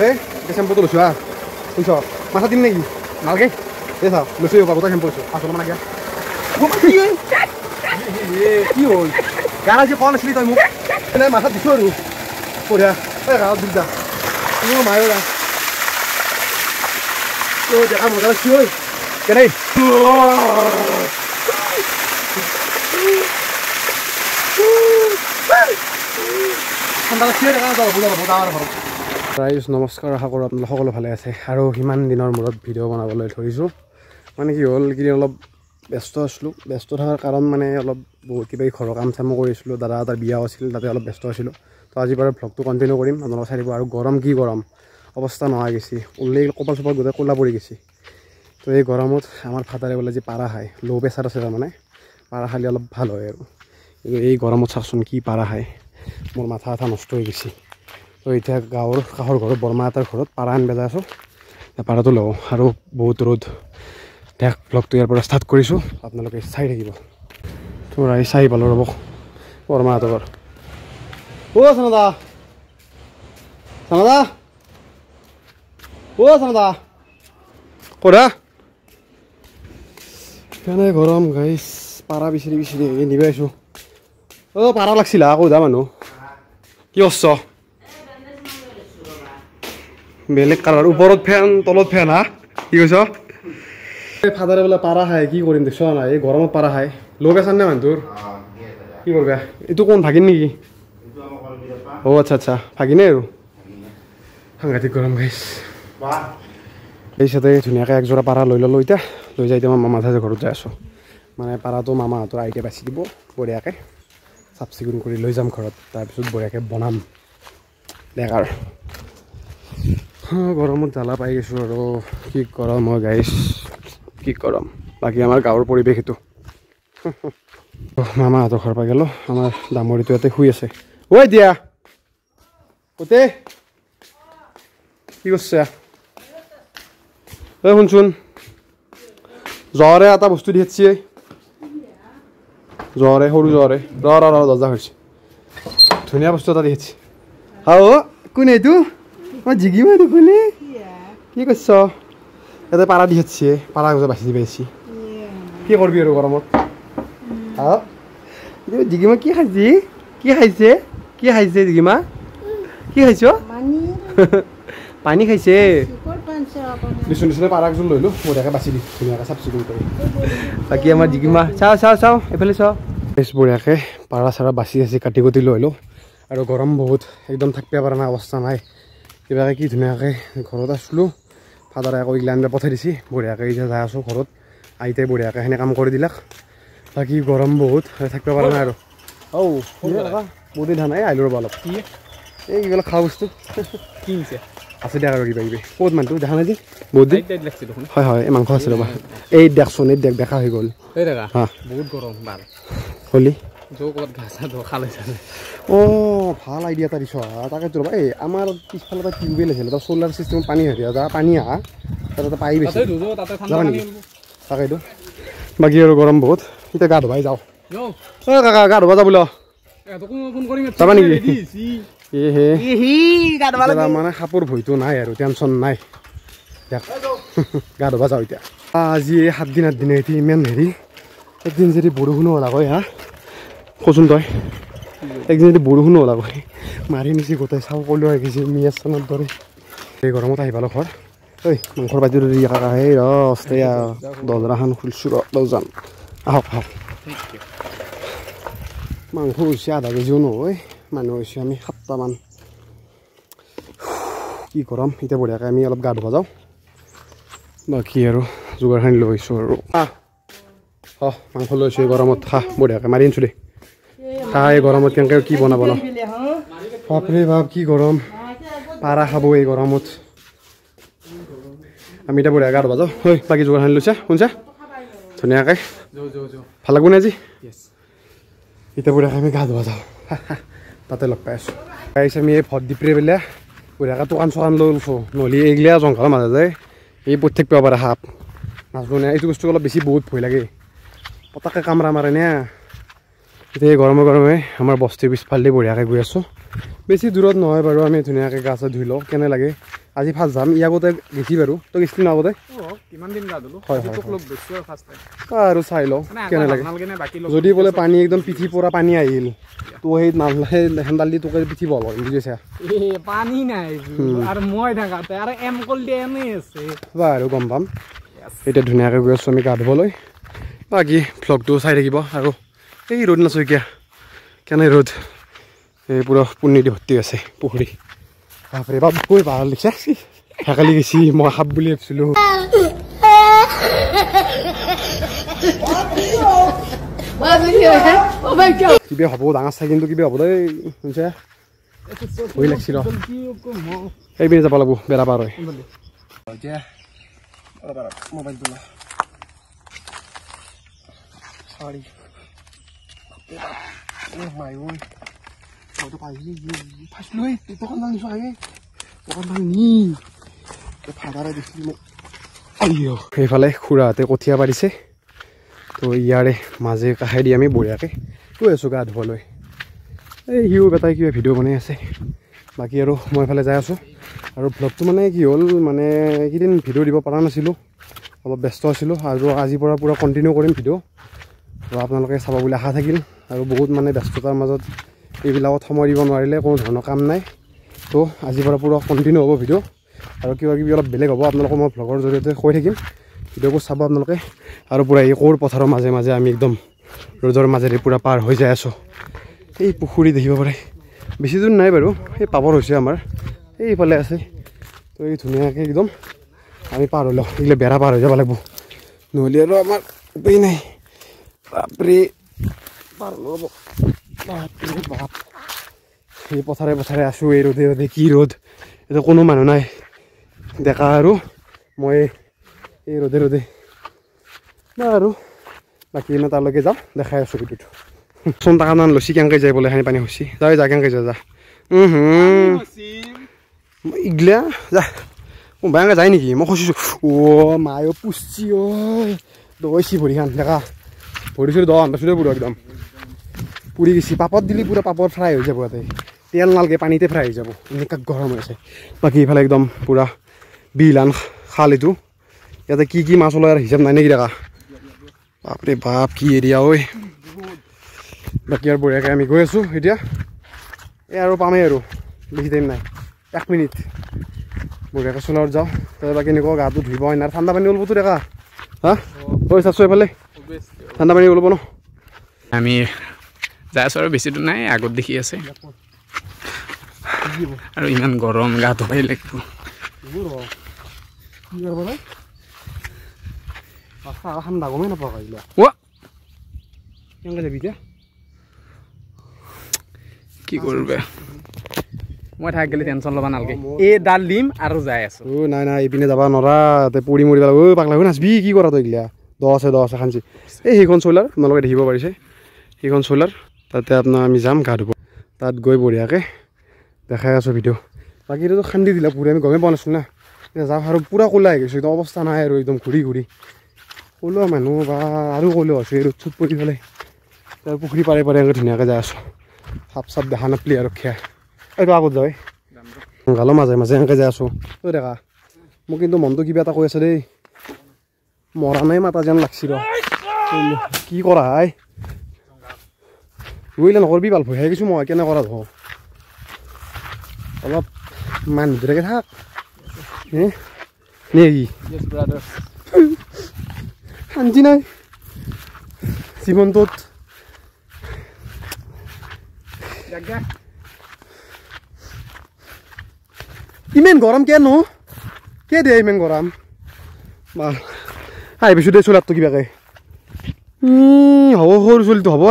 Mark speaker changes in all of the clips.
Speaker 1: বঢ়িয়াকৈ এতিয়া চেম্পুটো লৈছোঁ হা শুনিছ মাথা দিম নেকি ভালকৈ এই চাওঁ লৈছোঁ পাব তই চেম্পু লৈছোঁ 500 মান আগে কি হ'ল গান আজি কোৱা নাছিলি তই মোক এনে মাথাত দিছোঁ আৰু বঢ়িয়া এই গাঁৱত দিল যা মোৰ মায়ো যা দেখা মজা লাগছি ঐ কেনে ৰাইজ নমস্কাৰ আশা কৰোঁ আপোনালোক সকলো ভালে আছে আৰু সিমান দিনৰ মূৰত ভিডিঅ' বনাবলৈ ধৰিছোঁ মানে কি হ'ল এইকেইদিন অলপ ব্যস্ত আছিলোঁ ব্যস্ত থকাৰ কাৰণ মানে অলপ বহুত কিবা ঘৰৰ কাম চামো কৰিছিলোঁ দাদা এটাৰ বিয়া আছিল তাতে অলপ ব্যস্ত আছিলোঁ তো আজি বাৰু ভ্লগটো কণ্টিনিউ কৰিম আপোনালোকে চাই দিব আৰু গৰম কি গৰম অৱস্থা নোহোৱা গৈছে ওলাই কপাল চপাল গোটেই ক'লা পৰি গৈছে তো এই গৰমত আমাৰ ফাদাৰে বোলে যি পাৰা খায় ল' প্ৰেছাৰ আছে তাৰমানে পাৰা খালে অলপ ভাল হয় আৰু কিন্তু এই গৰমত চাওকচোন কি পাৰা খায় মোৰ মাথা আথা নষ্ট হৈ গৈছে তো এতিয়া গাঁৱৰ কাষৰ ঘৰৰ বৰমা এটাৰ ঘৰত পাৰা আন বেজা আছোঁ পাৰাটো লওঁ আৰু বহুত ৰ'দ দেখ ব্লগটো ইয়াৰ পৰা ষ্টাৰ্ট কৰিছোঁ আপোনালোকে চাই থাকিব তো ৰাইজ চাই পালোঁ ৰ'ব বৰমা এটাৰ ঘৰ চানাদা চানাদা চানাদা ক'ৰা কেনে গৰম গাইছ পাৰা বিচাৰি বিচাৰি নিব আছোঁ পাৰা লাগছিল আকৌ যা মানুহ কি কৰছ বেলেগ কালাৰ ওপৰত ফেন তলত ফেন হা কি কৈছ ফাদাৰে বোলে পাৰা খায় কি কৰিম দেখছ নাই এই গৰমত পাৰা খায় ল' প্ৰেছাৰ নে মানুহটোৰ কি কৰিবা এইটো কোন ভাগিন নেকি আচ্ছা আচ্ছা ভাগিনে আৰু সাংঘাতিক গৰম গাইছ এই চাতে ধুনীয়াকৈ একযোৰা পাৰা লৈ ল'লোঁ এতিয়া লৈ যাই এতিয়া মই মামা ঠাইৰ ঘৰত যাই আছোঁ মানে পাৰাটো মামাহঁতৰ আইতে বাচি দিব বঢ়িয়াকৈ চাফ চিকুণ কৰি লৈ যাম ঘৰত তাৰপিছত বঢ়িয়াকৈ বনাম ডেকাৰ গৰমত জ্বালা পাই গৈছোঁ আৰু কি গৰম হয় গাইছ কি গৰম বাকী আমাৰ গাঁৱৰ পৰিৱেশ এইটো মামাহঁতৰ ঘৰ পাই গ'লোঁ আমাৰ ডামৰীটো ইয়াতে শুই আছে ঐ দিয়া ক'তে কি কৰিছে ঐ শুনচোন জ্বৰে এটা বস্তু দিছে জ্বৰে সৰু জ্বৰে দৰ্জা হৈছে ধুনীয়া বস্তু এটা দিছে কোনে এইটো মই জিগি মাৰি কোনে কি কৰিছ ইয়াতে পাৰা দিছে পাৰা গজা বাচি পাইছি কি কৰবি আৰু গৰমত জিগিমা কি খাইছি কি খাইছে কি খাইছে জিগিমা কি খাইছ পানী খাইছে বিচুন নিচুনে পাৰা একযোৰ লৈ লো বঢ়িয়াকৈ বাচি দি ধুনীয়াকৈ চাফ চিকুণ কৰি বাকী আমাৰ জিগিমা চাওঁ এইফালে চাওঁ বেছ বঢ়িয়াকৈ পাৰা চাৰা বাচি আছি কাটি কুটি লৈ লো আৰু গৰম বহুত একদম থাকিব পৰা নাই অৱস্থা নাই কিবাকৈ কি ধুনীয়াকৈ ঘৰত আছিলোঁ ফাদাৰে আকৌ এইগিলা আনিব পঠাই দিছে বঢ়িয়াকৈ এতিয়া যাই আছোঁ ঘৰত আইতাই বঢ়িয়াকৈ সেনে কাম কৰি দিলাক বাকী গৰম বহুত থাকিব পৰা নাই আৰু বহুত দিন ধান আহিলোঁ ৰ'ব অলপ এই কিবা খোৱা বস্তু কি হৈছে আছে দিয়া আৰু কিবা কিবি ক'ত মানুহটো দেখা নাই যে বহুত দিন হয় হয় এই মাংস আছে ৰ'বা এই দেখচোন এই দেখা হৈ গ'ল বহুত গৰম হলি ভাল আইডিয়া এটা দিছ তাকেতো ৰ'বা এই আমাৰ পিছফালে এটা টিউবৱেল আছিল এটা চ'লাৰ চিষ্টেমত পানী হেৰি যা পানী আহা তাতে এটা পাই বেছি যাবা নেকি তাকেইতো বাকী আৰু গৰম বহুত এতিয়া গা ধুবাই যাওঁ কাকা গা ধুবা যাব যাবা নেকি মানে সাপৰ ভয়টো নাই আৰু টেনশ্যন নাই গা ধুবা যাওঁ এতিয়া আজি 7 দিন 8 দিন এতিয়া ইমান হেৰি একদিন যদি বৰষুণো ওলাব হা কচোন তই একদিন যদি বৰষুণো ওলাব মাৰি নিচি গোটেই চাওঁ কলেও আহি গৈছে মিয়াজ চানৰ দৰে এই গৰমত আহি পালোঁ ঘৰ ঐ মাংসৰ বাজি দি কাকা সেই ৰস্তেয়া দজৰাখন খুলিছোঁ যাম আহক মাংস হৈছে আধা কেজিও নহয় মানুহ হৈছে আমি 7টামান কি গৰম এতিয়া বঢ়িয়াকৈ আমি অলপ গা ধুব যাওঁ বাকী আৰু যোগাৰখিনি লৈছোঁ আৰু মাংস লৈছোঁ এই গৰমত বঢ়িয়াকৈ মাৰি আনিছোঁ দেই এই গৰমত কেনেকৈ কি বনাব ন বাপৰে বাপ কি গৰম পাৰা খাব এই গৰমত আমি এতিয়া বঢ়িয়া গা ধুব যাওঁ বাকী যোগাৰখিনি লৈছা শুনছা ধুনীয়াকৈ ভাল লাগব নে আজি এতিয়া বঢ়িয়াকৈ আমি গা ধুব যাওঁ তাতে লগ পাই আছোঁ গাইছ আমি এই ভট দিপৰে বেলা বঢ়িয়াকৈ দোকান চোকান লৈ লৈছোঁ নহ'লে এইগিলা জংঘলৰ মাজে যায় এই প্ৰত্যেক পেব পাৰে সাপ নাজনো নে এইটো বস্তু অলপ বেছি বহুত ভয় লাগে পটককৈ কামৰা মাৰে নে এতিয়া গৰমে গৰমে আমাৰ বস্তিৰ পিছফালে বঢ়িয়াকৈ গৈ আছোঁ বেছি দূৰত নহয় বাৰু আমি ধুনীয়াকৈ গা চা ধুই লওঁ কেনে লাগে আজি ফাৰ্ষ্ট যাম ই আগতে গেছি বাৰু তই গেছিলি ন আগতে
Speaker 2: কিমান দিন গা ধুলো
Speaker 1: হয় আৰু চাই লওঁ
Speaker 2: মানে
Speaker 1: কেনে লাগে যদি বোলে পানী একদম পিঠি পৰা পানী আহিল তো সেই হেন্দাল দি তোকে পিঠি বল বুজিছা
Speaker 2: পানী নাই আৰু মই থাকাতে আৰু এম কল দিয়ে এনেই আছে
Speaker 1: আৰু গম পাম এতিয়া ধুনীয়াকৈ গৈ আছোঁ আমি গা ধুবলৈ বাকী ভ্লগটো চাই থাকিব আৰু এই ৰ'দ নাচইকীয়া কেনে ৰ'দ এই পুৰা পুৰ্ণি দি ভৰ্তি আছে পুখুৰী বাপৰে বাপ কৈ ভাল লিখা হেকালি গেছি মই সাপ বুলি ভাবিছিলোঁ কিবা হ'ব ডাঙৰ চাই কিন্তু কিবা হ'ব দেই শুনিছা ভয় লাগছি ৰ এইপিনে যাব লাগিব বেৰা পাৰ হয় এতিয়া মোবাইলটো ল সৰি মাই ঐ মইতো পাইছি ফাৰ্ষ্ট লৈ দোকান দাল নিছোঁ আগে দোকান দাল নি ফাদাৰে দেখিলি মোক সেইফালে খুৰাহঁতে কঠীয়া পাৰিছে তো ইয়াৰে মাজে কাষেদি আমি বঢ়িয়াকৈ গৈ আছোঁ গা ধুবলৈ এই সিও বেটাই কিবা ভিডিঅ' বনাই আছে বাকী আৰু মই এইফালে যাই আছোঁ আৰু ভ্লগটো মানে কি হ'ল মানে এইকেইদিন ভিডিঅ' দিব পৰা নাছিলোঁ অলপ ব্যস্ত আছিলোঁ আৰু আজিৰ পৰা পূৰা কণ্টিনিউ কৰিম ভিডিঅ' তো আপোনালোকে চাব বুলি আশা থাকিল আৰু বহুত মানে ব্যস্ততাৰ মাজত এইবিলাকত সময় দিব নোৱাৰিলে কোনো ধৰণৰ কাম নাই তো আজিৰ পৰা পূৰা কণ্টিনিউ হ'ব ভিডিঅ' আৰু কিবা কিবি অলপ বেলেগ হ'ব আপোনালোকক মই ভ্লগৰ জৰিয়তে কৈ থাকিম ভিডিঅ'বোৰ চাব আপোনালোকে আৰু পূৰা এই কোৰ পথাৰৰ মাজে মাজে আমি একদম ৰ'দৰ মাজেৰে পূৰা পাৰ হৈ যাই আছোঁ এই পুখুৰী দেখিব পাৰে বেছি দূৰ নাই বাৰু এই পাবৰ হৈছে আমাৰ এইফালে আছে তো এই ধুনীয়াকৈ একদম আমি পাৰ হৈ লওঁ এইগিলা বেৰা পাৰ হৈ যাব লাগিব নহ'লে আৰু আমাৰ উপায় নাই বাপৰে পাৰ ল'ব বাপৰে বাপ এই পথাৰে পথাৰে আছোঁ এই ৰ'দে ৰ'দে কি ৰ'দ এতিয়া কোনো মানুহ নাই ডেকা আৰু মই এই ৰ'দে ৰ'দে আৰু বাকী এনে তালৈকে যাওঁ দেখাই আছোঁ ভিডিঅ'টো চোন টাকা নান লৈছি কেনেকৈ যায় বোলে খানি পানী হৈছি যাই যা কেনেকৈ যা ইগলা যা কোনোবা এনেকৈ যায় নেকি মই খুচিছোঁ অ' মায়ে পুচি ঐ দৈছি ভৰিখান দেখা ভৰিছোঁ দহ আনবাছোঁ পুৰা একদম পুৰি গৈছি পাপত দিলি পুৰা পাপত ফ্ৰাই হৈ যাব ইয়াতে তেল নালগে পানীতে ফ্ৰাই হৈ যাব এনেকুৱা গৰম হৈ আছে বাকী এইফালে একদম পুৰা বিল আন খাল এইটো ইয়াতে কি কি মাছ ওলাই হিচাপ নাই নেকি দেখা বাপৰে বাপ কি এৰিয়া ঐ বাকী আৰু বঢ়িয়াকৈ আমি গৈ আছোঁ এতিয়া এই আৰু পামেই আৰু বেছি টাইম নাই 1 মিনিট বঢ়িয়াকৈ চোলাৰত যাওঁ তাতে বাকী এনেকুৱা গাটো ধুই পাওঁ আৰু ঠাণ্ডা পানী ওলবতো দেখা হা ঐ চাইছোঁ এইফালে ঠাণ্ডা পানী ওলব ন
Speaker 2: আমি যাই আছোঁ আৰু বেছি দূৰ নাই আগত দেখি আছে আৰু ইমান গৰম গা ধুবাই লাগিব
Speaker 1: ঠাণ্ডা গমেই নাপাওঁ আহিলে কেনেকৈ যাবি এতিয়া
Speaker 2: কি কৰবে মই থাক গেলি টেনশ্যন ল'ব নালাগে এই ডাল দিম আৰু যাই আছোঁ
Speaker 1: অ' নাই নাই এইপিনে যাব নোৱাৰা তাতে পৰি মৰি পেলাব ঐ পাগলা হৈ নাচবি কি কৰা তই এইগিলা 10 আছে খানছি এই সেইখন চ'লাৰ আপোনালোকে দেখিব পাৰিছে সেইখন চ'লাৰ তাতে আপোনাৰ আমি যাম গা ধুব তাত গৈ বঢ়িয়াকৈ দেখাই আছোঁ ভিডিঅ' বাকী এইটো খান্দি দিলা পুৰি আমি গমেই পোৱা নাছিলোঁ না এতিয়া যাওঁ আৰু পূৰা ক'লা হৈ গৈছোঁ একদম অৱস্থা নাই আৰু একদম ঘূৰি ঘূৰি ক'লোৱা মানুহ বা আৰু ক'লেও আছোঁ এই ৰ'দ চুট পৰি পেলাই তাৰ পুখুৰী পাৰে পাৰে এনেকৈ ধুনীয়াকৈ যাই আছোঁ সাপ চাপ দেখা নাপলি আৰু খেয়া এইটো আগত যাওঁ গালো মাজে মাজে এনেকৈ যাই আছোঁ তই দেখা মোক কিন্তু মনটো কিবা এটা কৈ আছে দেই মৰা নাই মাতা যেন লাগছি ৰ কি কৰা হাই ৰুইলে নকৰবি ভাল ভয় খাই গৈছোঁ মই কেনে কৰা ধৰ অলপ মান ভিতৰকে থাক নে কি শান্তি নাই জীৱনটোত ইমান গৰম কিয়নো কিয় দিয়ে ইমান গৰম বা আহি পাইছোঁ দে চোলাৰটো কিবাকে হ'ব সৰু চলিটো হ'ব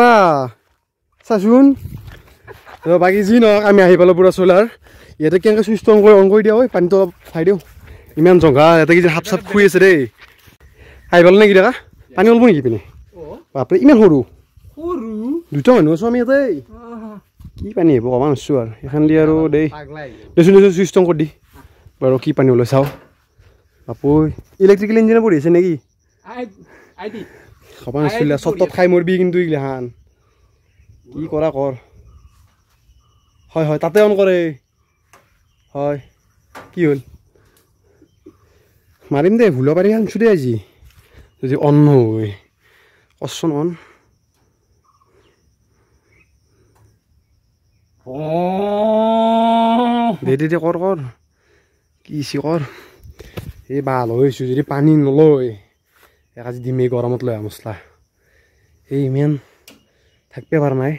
Speaker 1: চাচোন বাকী যি নহওক আমি আহি পালোঁ পুৰা চোলাৰ ইয়াতে কেনেকৈ চুইচটো অন কৰি দিয়া হয় পানীটো অলপ খাই দিওঁ ইমান জংঘা ইয়াতে কি সাপ চাপ শুই আছে দেই আহি পালোঁ নেকি দেখা পানী ওলব নেকি পিনে বাপৰে ইমান সৰু দুটা মানুহ আছোঁ আমি ইয়াতে কি পানী আহিব ক'ব নাছোঁ আৰু সেইখন দি আৰু দেই দেচোন দেচোন চুইচ অন কৰি দি বাৰু কি পানী ওলাই চাওঁ বাপু ইলেক্ট্ৰিকেল ইঞ্জিনে পঢ়ি আছে নেকি ক'ব নাছিলে চট খাই মৰবি কিন্তু এইগিলাখান কি কৰা কৰ হয় হয় তাতে অন কৰে হয় কি হ'ল মাৰিম দে ভুলো পাৰি আনছো দে আজি যদি অন নহয় কচোন অন দে দে দে কৰ কৰ কি কৰ এই ভাল হৈছোঁ যদি পানী নলয় এক আজি দিমেই গৰমত লৈ আহ মছলা এই ইমান থাকবে পাৰা নাই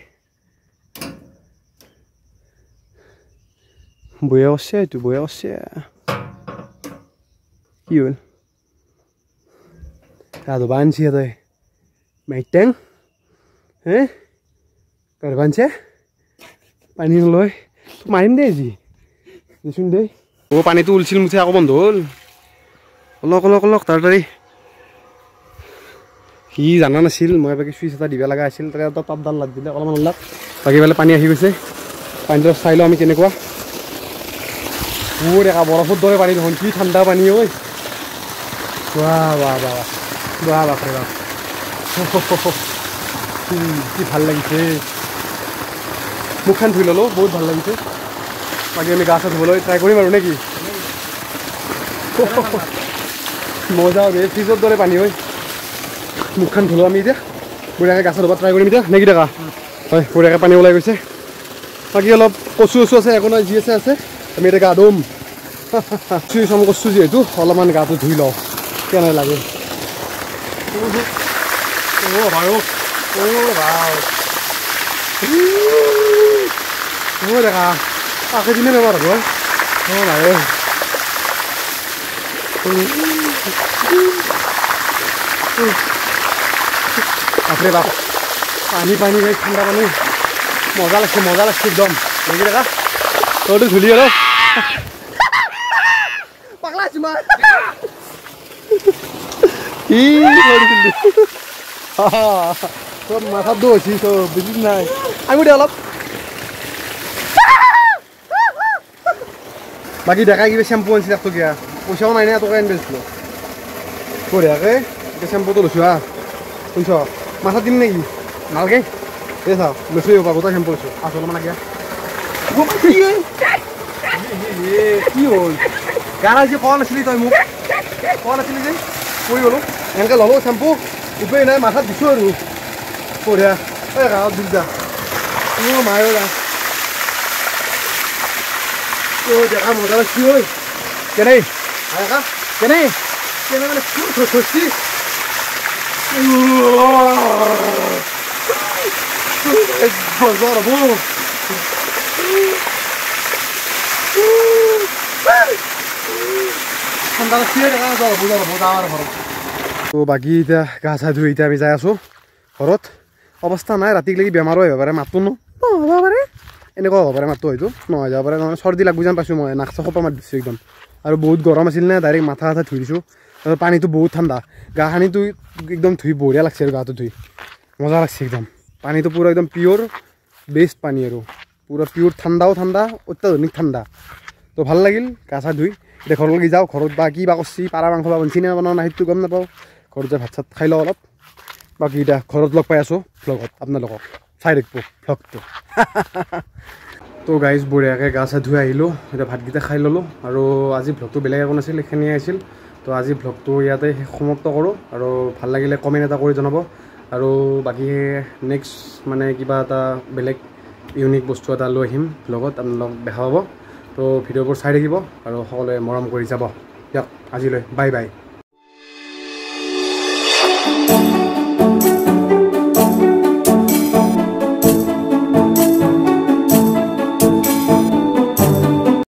Speaker 1: বয়া আছে এইটো বয়া আছে কি হ'ল ৰাধবা আনছি তই মাইটেং হে ৰাধবা আনছে পানী নলয় মাৰিম দে আজি দেচোন দে অ পানীটো উলছিল মুঠে আকৌ বন্ধ হ'ল অলক অলক অলক তাড়াতাড়ি সি জানা নাছিল মই বাকী চুইচ এটা দিব লগা আছিল তাকে এটা তাপডাল লাগ দিলে অলপমান ওলাক বাকী বেলে পানী আহি গৈছে পানীটো চাই লওঁ আমি কেনেকুৱা দেখা বৰফৰ দৰে পানী দেখোন কি ঠাণ্ডা পানী ঐ বাহ বাহ বাহ বাহ বাপৰে বাপ কি ভাল লাগিছে মুখখন ধুই ল'লোঁ বহুত ভাল লাগিছে বাকী আমি গা চা ধুবলৈ ট্ৰাই কৰিম আৰু নেকি মজা হবে ফ্ৰিজৰ দৰে পানী হয় মুখখন ধুলোঁ আমি এতিয়া বঢ়িয়াকৈ গা চা ধুব ট্ৰাই কৰিম এতিয়া নেকি দেখা হয় বঢ়িয়াকৈ পানী ওলাই গৈছে বাকী অলপ কচু চচু আছে একো নাই যি আছে আছে আমি এতিয়া গা ধুম চুই চম কচু যিহেতু অলপমান গাটো ধুই লওঁ কেনে লাগে দেখা তাকে দিনে বেমাৰ হ'ব নাই বাপৰে বাপ পানী পানী ঠাণ্ডা পানী মজা লাগছে একদম দেখি দেখা তইতো ধুলি আৰু পাগলা তোমাৰ কি কৰিছিলি তোৰ মাথাত দৌছি চব বুজি নাই আমি দে অলপ বাকী দেখাই কিবা চেম্পু আনিছিল একটকীয়া পইচাও নাই নে এটকা আনি দিছিলোঁ বঢ়িয়াকৈ এতিয়া চেম্পুটো লৈছোঁ হা শুনছ মাথাত দিম নেকি নালগে এই চাওঁ লৈছোঁ এই গোটা চেম্পু লৈছোঁ আছোঁ অলপমান আগে কি হ'ল গান আজি কোৱা নাছিলি তই মোক কোৱা নাছিলি যে কৈ গ'লোঁ এনেকৈ ল'লোঁ চেম্পু উপায় নাই মাথাত দিছোঁ আৰু বঢ়িয়া এই গাঁৱত দিগদা মোৰ মায়ে যা দেখা মজা লাগছি ঐ কেনে কেনে কেনে মানে খুচি বজাৰ হ'ব ঠাণ্ডা লাগছি দেখা বজাৰ হ'ব যাৱাৰ ঘৰত তো বাকী এতিয়া গা চা ধুই এতিয়া আমি যাই আছোঁ ঘৰত অৱস্থা নাই ৰাতিক লাগি বেমাৰো আহিব পাৰে মাতটো নহ'ব পাৰে এনেকুৱা হ'ব পাৰে মাতটো হয়তো নহয় যাব পাৰে নহয় চৰ্দি লাগব যেন পাইছোঁ মই নাক চাক সোপা মাৰি দিছোঁ একদম আৰু বহুত গৰম আছিল নে ডাইৰেক্ট মাথা চাথা ধুই দিছোঁ আৰু পানীটো বহুত ঠাণ্ডা গা খানিটো একদম ধুই বঢ়িয়া লাগছে আৰু গাটো ধুই মজা লাগছে একদম পানীটো পূৰা একদম পিয়'ৰ বেষ্ট পানী আৰু পূৰা পিয়'ৰ ঠাণ্ডাও ঠাণ্ডা অত্যাধুনিক ঠাণ্ডা তো ভাল লাগিল গা চা ধুই এতিয়া ঘৰলৈকে যাওঁ ঘৰত বা কি বা কৰছি পাৰা মাংস বা বনছি নে বনাওঁ নাই সেইটো গম নাপাওঁ ঘৰত যাই ভাত চাত খাই লওঁ অলপ বাকী এতিয়া ঘৰত লগ পাই আছোঁ ভ্লগত আপোনালোকক চাই থাকিব ভ্লগটো তো গাইজ বঢ়িয়াকৈ গা চা ধুই আহিলোঁ এতিয়া ভাতকেইটা খাই ল'লোঁ আৰু আজি ভ্লগটো বেলেগ একো নাছিল এইখিনিয়ে আছিল তো আজি ভ্লগটো ইয়াতে সমাপ্ত কৰোঁ আৰু ভাল লাগিলে কমেণ্ট এটা কৰি জনাব আৰু বাকী নেক্সট মানে কিবা এটা বেলেগ ইউনিক বস্তু এটা লৈ আহিম ভ্লগত আপোনালোকক দেখা পাব তো ভিডিঅ'বোৰ চাই থাকিব আৰু সকলোৱে মৰম কৰি যাব দিয়ক আজিলৈ বাই বাই